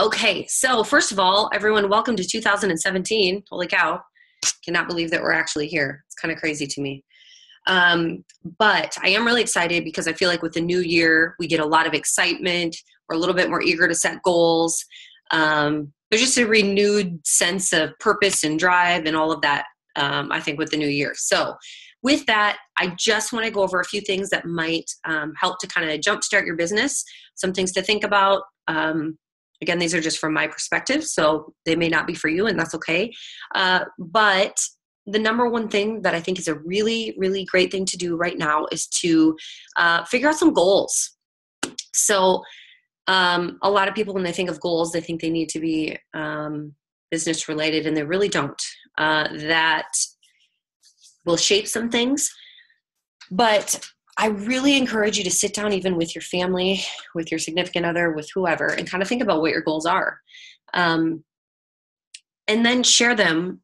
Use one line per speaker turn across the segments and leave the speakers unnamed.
Okay, so first of all, everyone, welcome to 2017. Holy cow. Cannot believe that we're actually here. It's kind of crazy to me. But I am really excited because I feel like with the new year, we get a lot of excitement. We're a little bit more eager to set goals. There's just a renewed sense of purpose and drive and all of that, I think, with the new year. So with that, I just want to go over a few things that might help to kind of jumpstart your business, some things to think about. Again, these are just from my perspective, so they may not be for you, and that's okay. But the number one thing that I think is a really, really great thing to do right now is to figure out some goals. So a lot of people, when they think of goals, they think they need to be business related, and they really don't. That will shape some things, but I really encourage you to sit down even with your family, with your significant other, with whoever, and kind of think about what your goals are. And then share them,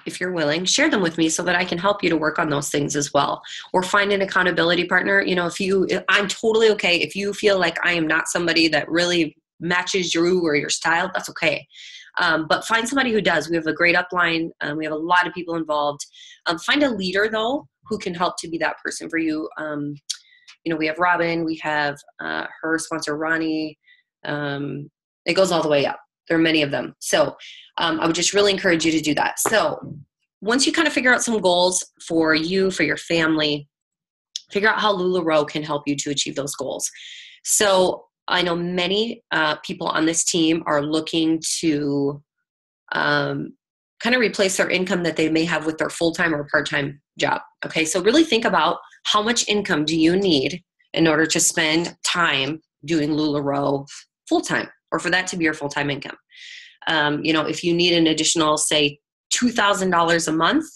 if you're willing, share them with me so that I can help you to work on those things as well. Or find an accountability partner. You know, I'm totally okay. If you feel like I am not somebody that really matches you or your style, that's okay. But find somebody who does. We have a great upline. We have a lot of people involved. Find a leader, though, who can help to be that person for you. We have Robin. We have her sponsor, Ronnie. It goes all the way up. There are many of them. So I would just really encourage you to do that. So once you kind of figure out some goals for you, for your family, figure out how LuLaRoe can help you to achieve those goals. So I know many people on this team are looking to kind of replace their income that they may have with their full-time or part-time job. Okay, so really think about how much income do you need in order to spend time doing LuLaRoe full-time, or for that to be your full-time income. If you need an additional, say, $2,000 a month,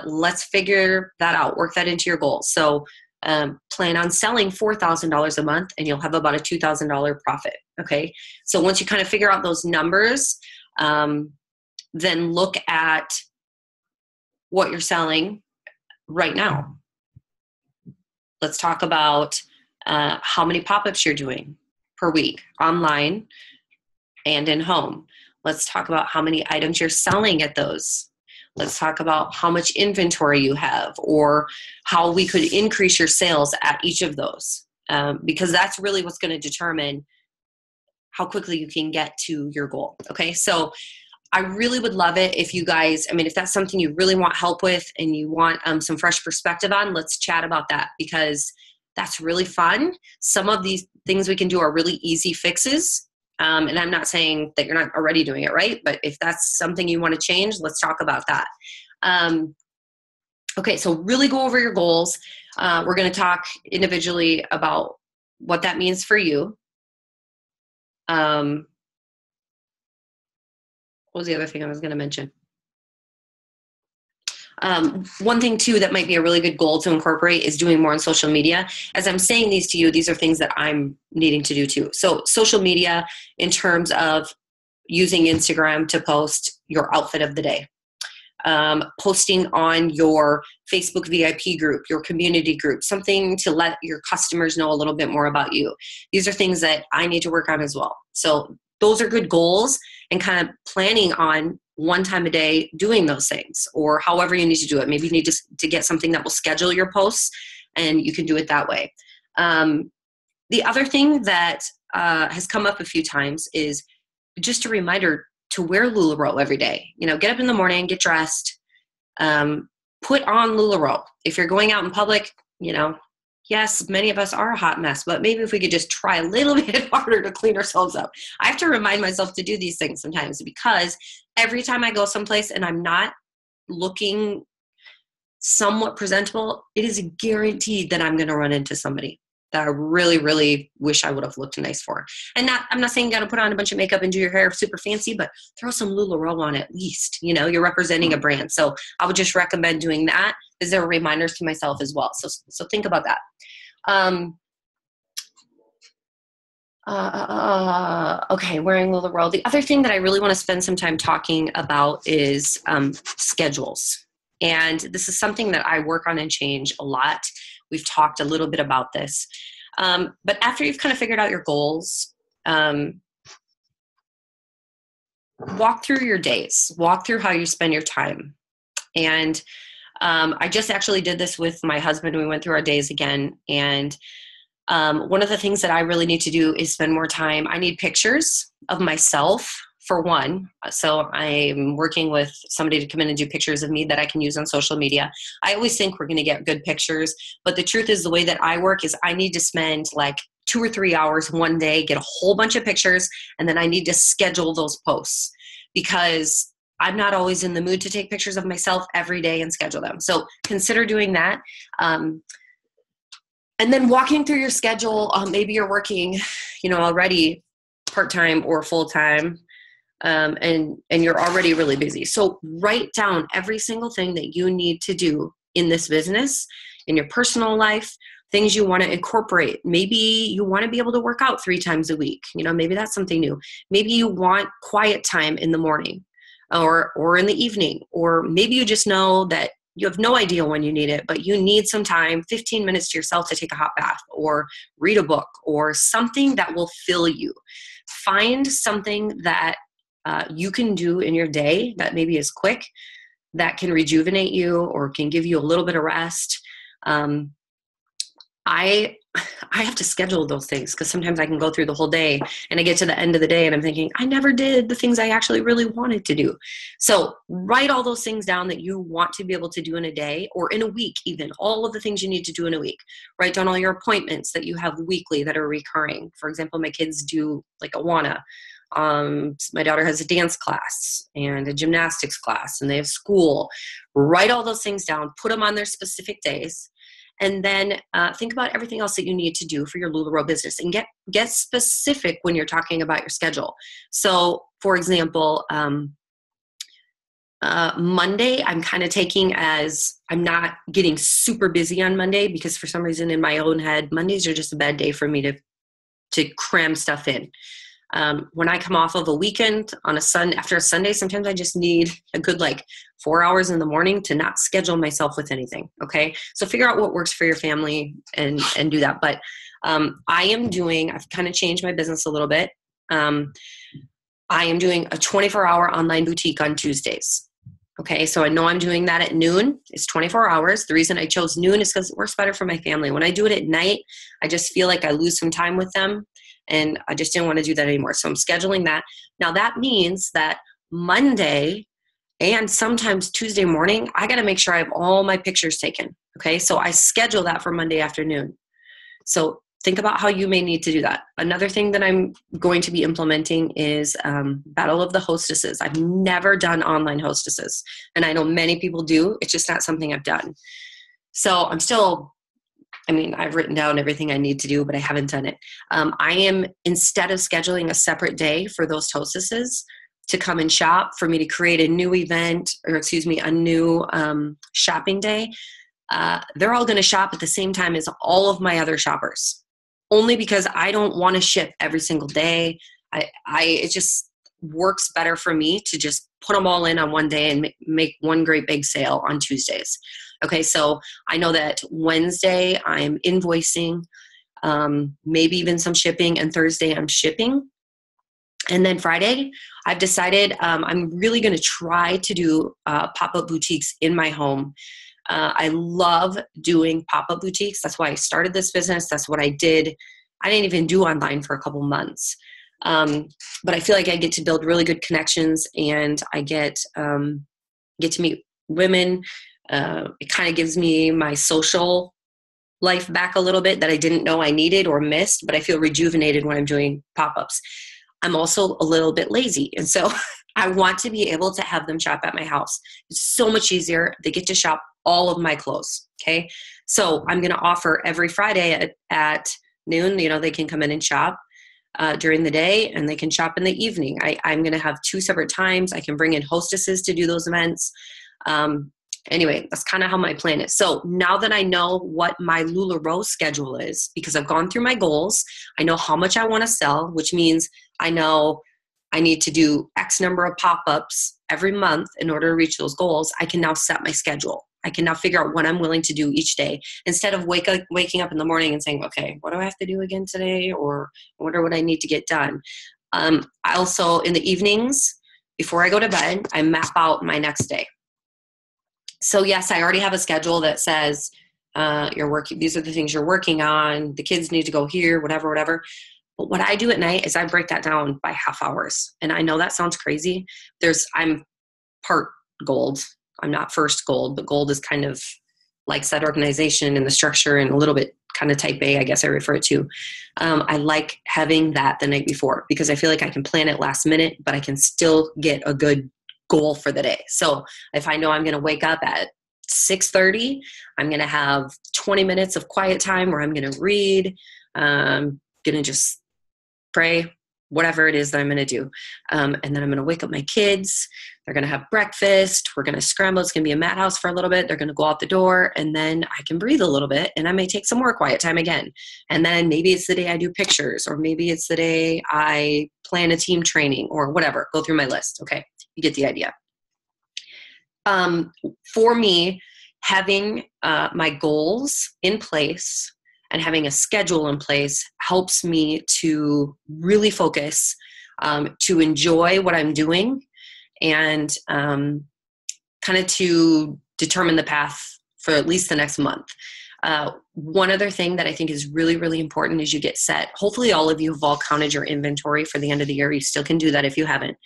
let's figure that out. Work that into your goals. So plan on selling $4,000 a month, and you'll have about a $2,000 profit. Okay, so once you kind of figure out those numbers, then look at what you're selling right now. Let's talk about how many pop-ups you're doing per week, online and in home. Let's talk about how many items you're selling at those. Let's talk about how much inventory you have, or how we could increase your sales at each of those, because that's really what's going to determine how quickly you can get to your goal. Okay, so I really would love it if you guys, if that's something you really want help with and you want some fresh perspective on, let's chat about that, because that's really fun. Some of these things we can do are really easy fixes. And I'm not saying that you're not already doing it right, but if that's something you want to change, let's talk about that. Okay, so really go over your goals. We're going to talk individually about what that means for you. What was the other thing I was going to mention? One thing too that might be a really good goal to incorporate is doing more on social media. As I'm saying these to you, these are things that I'm needing to do too. So social media, in terms of using Instagram to post your outfit of the day, posting on your Facebook VIP group, your community group, something to let your customers know a little bit more about you. These are things that I need to work on as well. So those are good goals, and kind of planning on one time a day doing those things, or however you need to do it. Maybe you need to get something that will schedule your posts, and you can do it that way. The other thing that has come up a few times is just a reminder to wear LuLaRoe every day. Get up in the morning, get dressed, put on LuLaRoe. If you're going out in public, yes, many of us are a hot mess, but maybe if we could just try a little bit harder to clean ourselves up. I have to remind myself to do these things sometimes, because every time I go someplace and I'm not looking somewhat presentable, it is guaranteed that I'm going to run into somebody that I really, really wish I would have looked nice for. And I'm not saying you got to put on a bunch of makeup and do your hair super fancy, but throw some LuLaRoe on at least. You're representing a brand. So I would just recommend doing that, as there are reminders to myself as well. So think about that. Okay, wearing LuLaRoe. The other thing that I really want to spend some time talking about is schedules. And this is something that I work on and change a lot. We've talked a little bit about this. But after you've kind of figured out your goals, walk through your days, walk through how you spend your time. And I just actually did this with my husband. We went through our days again. And one of the things that I really need to do is spend more time. I need pictures of myself, for one. So I'm working with somebody to come in and do pictures of me that I can use on social media. I always think we're going to get good pictures, but the truth is the way that I work is I need to spend like 2 or 3 hours one day, get a whole bunch of pictures, and then I need to schedule those posts because I'm not always in the mood to take pictures of myself every day and schedule them. So consider doing that. And then walking through your schedule, maybe you're working, already part-time or full-time, and you're already really busy. So write down every single thing that you need to do in this business, in your personal life, things you want to incorporate. Maybe you want to be able to work out 3 times a week. Maybe that's something new. Maybe you want quiet time in the morning or in the evening, or maybe you just know that you have no idea when you need it, but you need some time, 15 minutes to yourself to take a hot bath or read a book or something that will fill you. Find something that you can do in your day that maybe is quick, that can rejuvenate you or can give you a little bit of rest. I have to schedule those things because sometimes I can go through the whole day and I get to the end of the day and I'm thinking, I never did the things I actually really wanted to do. So write all those things down that you want to be able to do in a day or in a week, even all of the things you need to do in a week. Write down all your appointments that you have weekly that are recurring. For example, my kids do like Awana. My daughter has a dance class and a gymnastics class and they have school. Write all those things down, put them on their specific days. And then think about everything else that you need to do for your LuLaRoe business and get specific when you're talking about your schedule. So, for example, Monday, I'm kind of taking as I'm not getting super busy on Monday because for some reason in my own head, Mondays are just a bad day for me to cram stuff in. When I come off of a weekend on after a Sunday, sometimes I just need a good 4 hours in the morning to not schedule myself with anything. Okay. So figure out what works for your family and do that. But, I've kind of changed my business a little bit. I am doing a 24-hour online boutique on Tuesdays. Okay. So I know I'm doing that at noon. It's 24 hours. The reason I chose noon is because it works better for my family. When I do it at night, I just feel like I lose some time with them. And I just didn't want to do that anymore. So I'm scheduling that. Now that means that Monday and sometimes Tuesday morning, I got to make sure I have all my pictures taken. Okay. So I schedule that for Monday afternoon. So think about how you may need to do that. Another thing that I'm going to be implementing is Battle of the Hostesses. I've never done online hostesses. And I know many people do. It's just not something I've done. So I've written down everything I need to do, but I haven't done it. I am, instead of scheduling a separate day for those hostesses to come and shop, for me to create a new event, a new shopping day, they're all going to shop at the same time as all of my other shoppers, only because I don't want to ship every single day. It just works better for me to just put them all in on one day and make one great big sale on Tuesdays. Okay, so I know that Wednesday I'm invoicing, maybe even some shipping, and Thursday I'm shipping. And then Friday, I've decided I'm really going to try to do pop-up boutiques in my home. I love doing pop-up boutiques. That's why I started this business. That's what I did. I didn't even do online for a couple months. But I feel like I get to build really good connections and I get to meet women. It kind of gives me my social life back a little bit that I didn't know I needed or missed, but I feel rejuvenated when I'm doing pop-ups. I'm also a little bit lazy. And so I want to be able to have them shop at my house. It's so much easier. They get to shop all of my clothes. Okay. So I'm going to offer every Friday at noon, they can come in and shop during the day and they can shop in the evening. I'm going to have 2 separate times. I can bring in hostesses to do those events. Anyway, that's kind of how my plan is. So now that I know what my LuLaRoe schedule is, because I've gone through my goals, I know how much I want to sell, which means I know I need to do X number of pop-ups every month in order to reach those goals. I can now set my schedule. I can now figure out what I'm willing to do each day instead of waking up in the morning and saying, okay, what do I have to do again today? Or I wonder what I need to get done. I also, in the evenings, before I go to bed, I map out my next day. So yes, I already have a schedule that says you're working. These are the things you're working on. The kids need to go here, whatever. But what I do at night is I break that down by half hours. And I know that sounds crazy. I'm part gold. I'm not first gold, but gold is kind of likes that organization and the structure and a little bit kind of type A, I guess I refer it to. I like having that the night before because I feel like I can plan it last minute, but I can still get a good goal for the day. So if I know I'm going to wake up at 6:30, I'm going to have 20 minutes of quiet time where I'm going to read, going to just pray, whatever it is that I'm going to do. And then I'm going to wake up my kids. They're going to have breakfast. We're going to scramble. It's going to be a madhouse for a little bit. They're going to go out the door, and then I can breathe a little bit, and I may take some more quiet time again. And then maybe it's the day I do pictures, or maybe it's the day I plan a team training or whatever. Go through my list. Okay. You get the idea. For me, having my goals in place and having a schedule in place helps me to really focus, to enjoy what I'm doing, and kind of to determine the path for at least the next month. One other thing that I think is really, really important is you get set. Hopefully all of you have all counted your inventory for the end of the year. You still can do that if you haven't.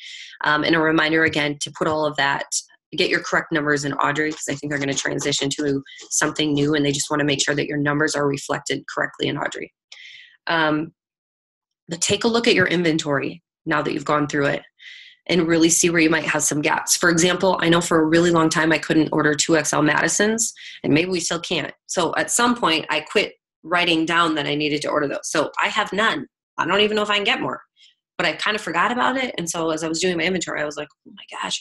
And a reminder again to put all of that, get your correct numbers in Audrey, because I think they're going to transition to something new and they just want to make sure that your numbers are reflected correctly in Audrey. But take a look at your inventory now that you've gone through it and really see where you might have some gaps. For example, I know for a really long time I couldn't order 2XL Madisons, and maybe we still can't. So at some point I quit writing down that I needed to order those. So I have none. I don't even know if I can get more, but I kind of forgot about it. And so as I was doing my inventory, I was like, oh my gosh,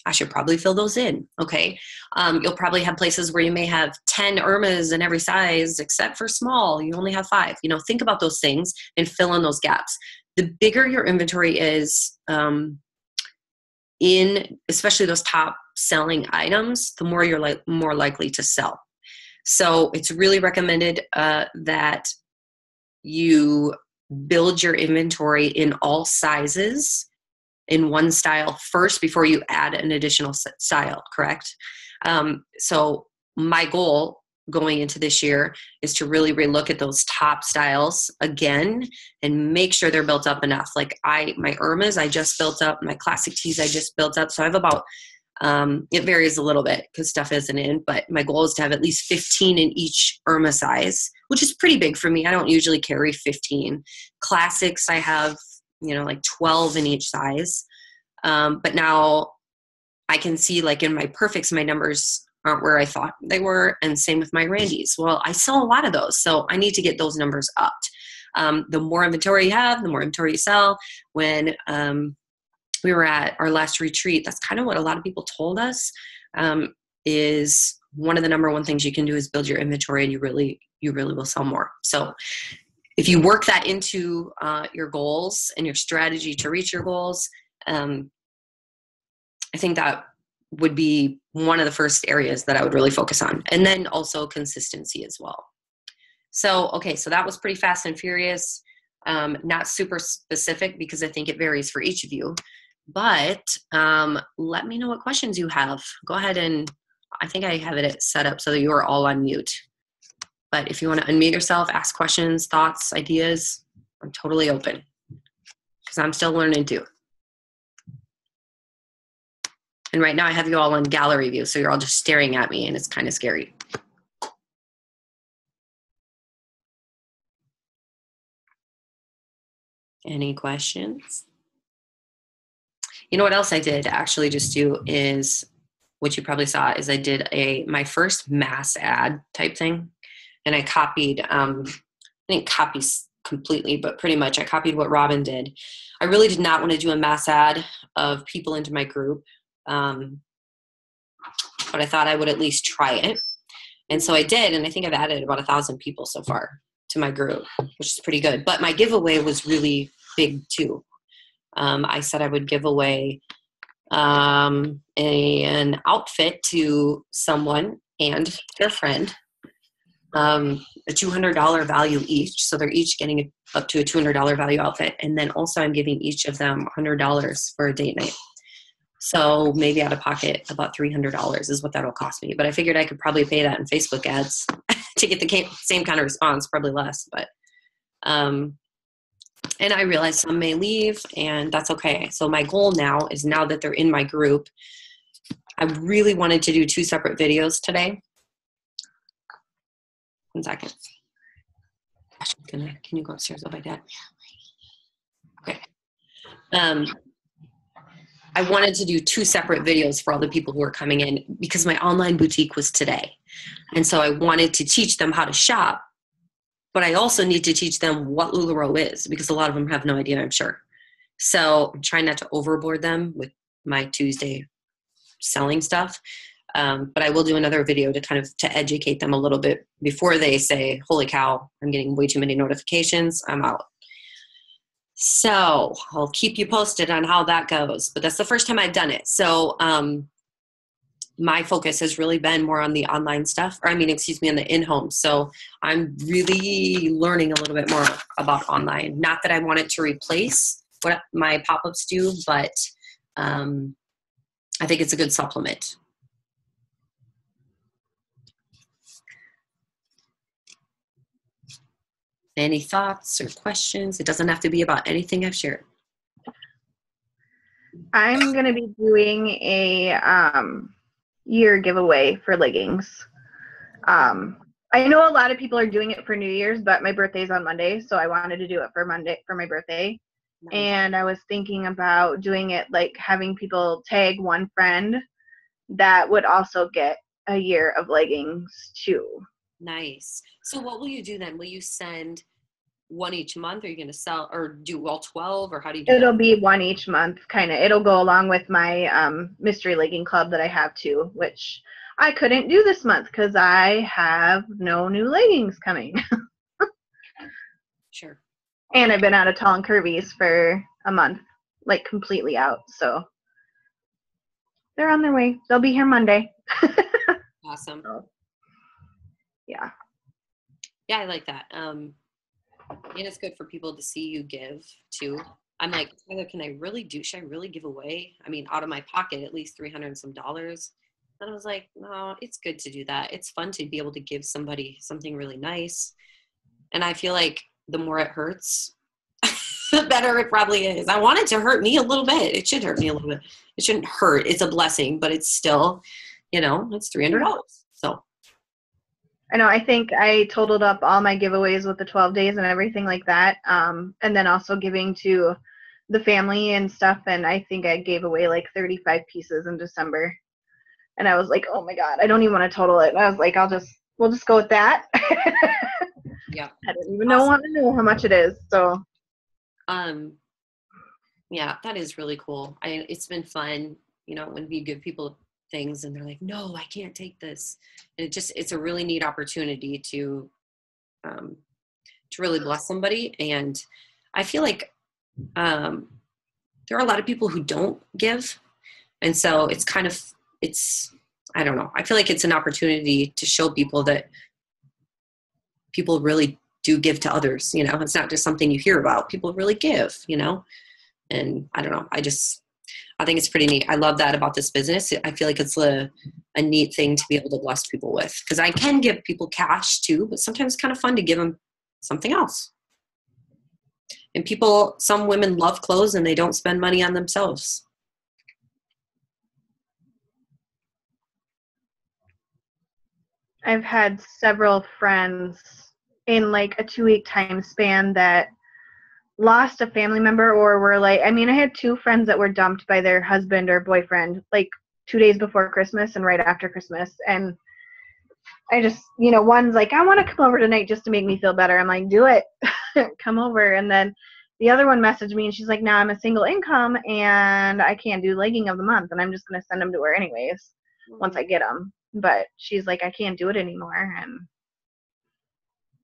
I should probably fill those in. Okay. You'll probably have places where you may have 10 Irmas in every size, except for small. You only have 5. Think about those things and fill in those gaps. The bigger your inventory is, in especially those top selling items, the more you're more likely to sell. So it's really recommended that you build your inventory in all sizes in one style first before you add an additional style, correct? So my goal going into this year is to really relook at those top styles again and make sure they're built up enough. Like my Irmas, I just built up. My classic tees, I just built up. So I have about, it varies a little bit because stuff isn't in, but my goal is to have at least 15 in each Irma size, which is pretty big for me. I don't usually carry 15. Classics, I have, like 12 in each size. But now I can see like in my perfects, my numbers aren't where I thought they were. And same with my Randys. Well, I sell a lot of those. So I need to get those numbers up. The more inventory you have, the more inventory you sell. When we were at our last retreat, that's kind of what a lot of people told us, is one of the number one things you can do is build your inventory, and you really will sell more. So if you work that into your goals and your strategy to reach your goals, I think that would be one of the first areas that I would really focus on. And then also consistency as well. So, okay, so that was pretty fast and furious, not super specific because I think it varies for each of you. But let me know what questions you have. Go ahead, and I think I have it set up so that you are all on mute. But if you want to unmute yourself, ask questions, thoughts, ideas, I'm totally open because I'm still learning too. And right now I have you all on gallery view, so you're all just staring at me and it's kind of scary. Any questions? You know what else I did actually just do is, what you probably saw, is I did my first mass ad type thing. And I copied, I didn't copy completely, but pretty much I copied what Robin did. I really did not want to do a mass ad of people into my group. But I thought I would at least try it. And so I did. And I think I've added about 1,000 people so far to my group, which is pretty good. But my giveaway was really big too. I said I would give away an outfit to someone and their friend. a $200 value each. So they're each getting up to a $200 value outfit. And then also I'm giving each of them $100 for a date night. So maybe out of pocket about $300 is what that'll cost me. But I figured I could probably pay that in Facebook ads to get the same kind of response, probably less. But and I realize some may leave, and that's okay. So my goal now is, now that they're in my group, I really wanted to do 2 separate videos today. 1 second. Can you go upstairs? Oh, my dad. Okay. I wanted to do 2 separate videos for all the people who are coming in because my online boutique was today. And so I wanted to teach them how to shop, but I also need to teach them what LuLaRoe is, because a lot of them have no idea, I'm sure. So I'm trying not to overboard them with my Tuesday selling stuff. But I will do another video to kind of to educate them a little bit before they say, holy cow, I'm getting way too many notifications, I'm out. So I'll keep you posted on how that goes, but that's the first time I've done it. So my focus has really been more on the online stuff, or on the in-home. So I'm really learning a little bit more about online. Not that I want it to replace what my pop-ups do, but I think it's a good supplement. Any thoughts or questions? It doesn't have to be about anything I've shared.
I'm going to be doing a year giveaway for leggings. I know a lot of people are doing it for New Year's, but my birthday's on Monday, so I wanted to do it for my birthday. Nice. And I was thinking about doing it like having people tag one friend that would also get a year of leggings too.
Nice. So what will you do then? Will you send one each month? Are you going to sell or do all 12, or how do you do
It'll
that?
be one each month, kind of. It'll go along with my mystery legging club that I have too, which I couldn't do this month because I have no new leggings coming.
Sure.
And I've been out of tall and curvies for a month, like completely out. So they're on their way. They'll be here Monday.
Awesome.
So, yeah.
Yeah, I like that. And it's good for people to see you give too. I'm like, Tyler, should I really give away? I mean, out of my pocket, at least $300 and some. And I was like, no, it's good to do that. It's fun to be able to give somebody something really nice. And I feel like the more it hurts, the better it probably is. I want it to hurt me a little bit. It should hurt me a little bit. It shouldn't hurt. It's a blessing, but it's still, it's $300. So.
I know. I think I totaled up all my giveaways with the 12 days and everything like that. And then also giving to the family and stuff. And I think I gave away like 35 pieces in December. And I was like, oh my God, I don't even want to total it. And I was like, we'll just go with that.
Yeah.
I don't even want to know how much it is. So.
Yeah, that is really cool. It's been fun, when we give people things and they're like, no, I can't take this. And it's a really neat opportunity to really bless somebody. And I feel like there are a lot of people who don't give. And so I don't know. I feel like it's an opportunity to show people that people really do give to others. It's not just something you hear about. People really give, and I don't know. I think it's pretty neat. I love that about this business. I feel like it's a neat thing to be able to bless people with, because I can give people cash too, but sometimes it's kind of fun to give them something else. And some women love clothes and they don't spend money on themselves.
I've had several friends in like a 2-week time span that lost a family member or were like, I had 2 friends that were dumped by their husband or boyfriend like 2 days before Christmas and right after Christmas. And I just, one's like, I want to come over tonight just to make me feel better. I'm like, do it. Come over. And then the other one messaged me and she's like, now I'm a single income and I can't do legging of the month and I'm just going to send them to her anyways once I get them. But she's like, I can't do it anymore. And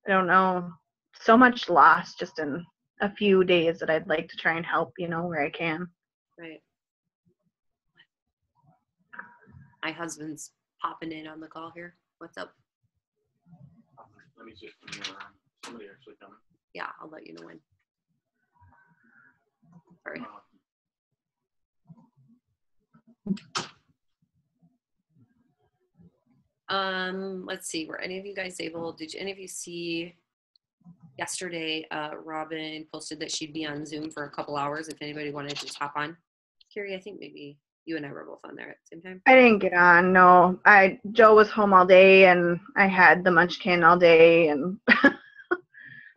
I don't know, so much loss just in a few days that I'd like to try and help, where I can.
Right. My husband's popping in on the call here. What's up?
Let me see if somebody actually coming.
Yeah, I'll let you know when. Sorry. Let's see. Were any of you guys able? Did any of you see yesterday? Robin posted that she'd be on Zoom for a couple hours if anybody wanted to just hop on. Carrie, I think maybe you and I were both on there at the same time.
I didn't get on. No, Joe was home all day, and I had the Munchkin all day, and
I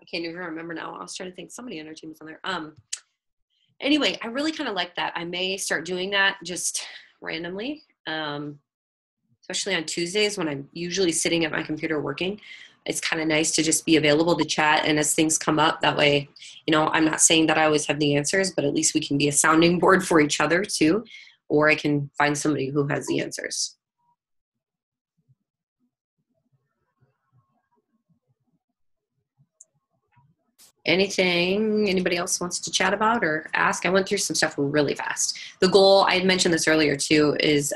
can't even remember now. I was trying to think. Somebody on our team was on there. Anyway, I really kind of like that. I may start doing that just randomly, especially on Tuesdays when I'm usually sitting at my computer working. It's kind of nice to just be available to chat, and as things come up, that way, you know, I'm not saying that I always have the answers, but at least we can be a sounding board for each other too, or I can find somebody who has the answers. Anything anybody else wants to chat about or ask? I went through some stuff really fast. The goal, I had mentioned this earlier too, is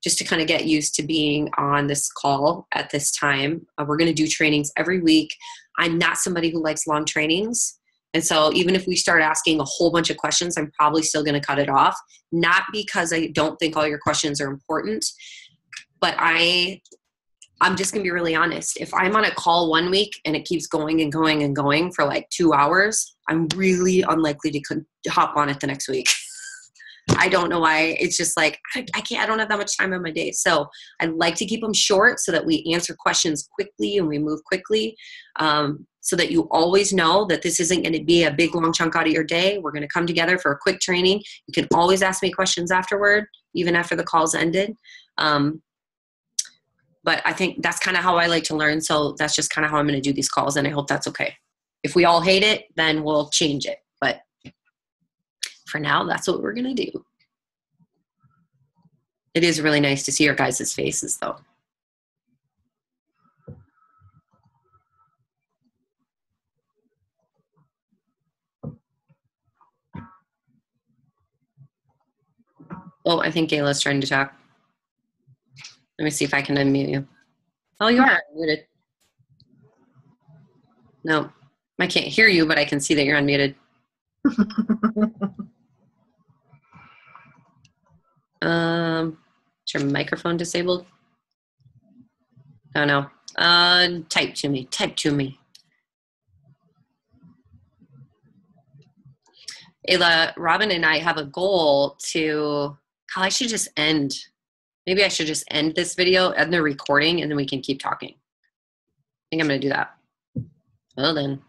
just to kind of get used to being on this call at this time. We're going to do trainings every week. I'm not somebody who likes long trainings. And so even if we start asking a whole bunch of questions, I'm probably still going to cut it off. Not because I don't think all your questions are important, but I'm just going to be really honest. If I'm on a call one week and it keeps going and going and going for like 2 hours, I'm really unlikely to hop on it the next week. I don't know why. It's just like, I don't have that much time in my day. So I like to keep them short so that we answer questions quickly and we move quickly, so that you always know that this isn't going to be a big long chunk out of your day. We're going to come together for a quick training. You can always ask me questions afterward, even after the call's ended. But I think that's kind of how I like to learn. So that's just kind of how I'm going to do these calls. And I hope that's okay. If we all hate it, then we'll change it. But for now, that's what we're going to do. It is really nice to see your guys' faces though. Oh, I think Gayla's trying to talk. Let me see if I can unmute you. Oh, you are unmuted. No, I can't hear you, but I can see that you're unmuted. Is your microphone disabled? Oh, no. Type to me. Type to me. Ayla, Robin and I have a goal to, I should just end. Maybe I should just end this video, end the recording, and then we can keep talking. I think I'm going to do that. Well then.